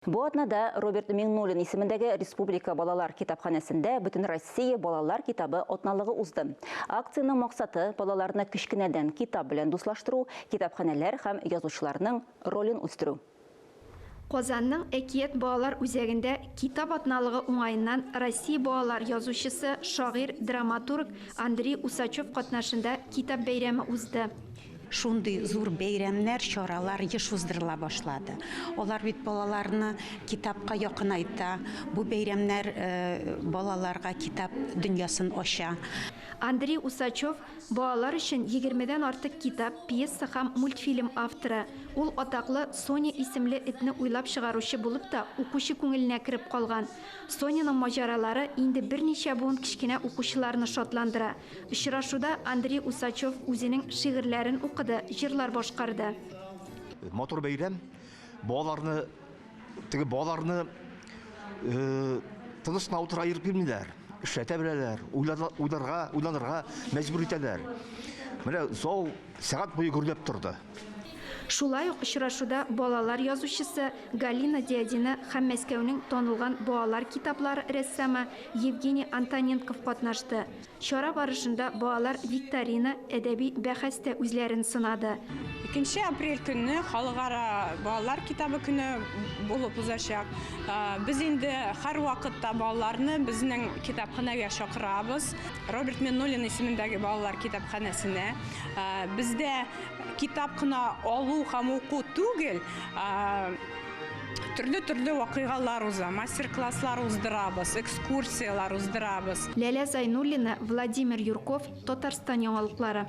Бу атнада Роберт Миңнуллин исемендәге Республика балалар китапханәсендә Бүтән Россия балалар китабы атналыгы узды. Акцияның максаты балаларны кичкенәдән китап белән дуслаштыру, китапханәләр һәм язучыларның ролен үстерү. Казанның Әкият балалар үзәгендә китап атналыгы уңайыннан Россия балалар язучысы, шагыйрь, драматург Андрей Усачев катнашында китап бәйрәме узды. Шундый зур бәйрәмнәр, чаралар еш уздырыла башлады. Олар бит балаларны китапка якынайта. Бу бәйрәмнәр балаларга китап дөньясын ача. Андрей Усачев балалар өчен 20дән артык китап, пьеса һәм мультфильм авторы. Ул атаклы Соня исемле этне уйлап чыгаручы булып та укучы күңеленә кереп калган. Соняның маҗаралары инде берничә буын кичкенә укучыларны шатландыра. Очрашуда Андрей Усачев үзенең шигырьләрен укыды, җырлар башкарды. Мотор бәйрәм балаларны тынысына утыра йөреп бирмиләр. Эшләтә беләләр, уйланырга мәҗбүр итәләр. Менә зал сәгать буе гөрләп торды. Шулай ук очрашуда балалар язучысы Галина Дядина һәм Мәскәүнең танылган балалар китаплары рәссамы Евгений Антоненков катнашты. Чара барышында балалар викторина, әдәби бәхәстә үзләрен сынады. 2 апрель көнне халыкара балалар китабы көне булып узачак. Без инде һәр вакытта балаларны безнең китапханәгә чакырабыз. Роберт Миңнуллин исемендәге балалар китапханәсенә. Бездә китап кына алу һәм уку түгел, төрле вакыйгалар уза, мастер-класслар уздырабыз, экскурсиялар уздырабыз. Ләлә Зайнуллина, Владимир Юрков, Татарстан яңалыклары.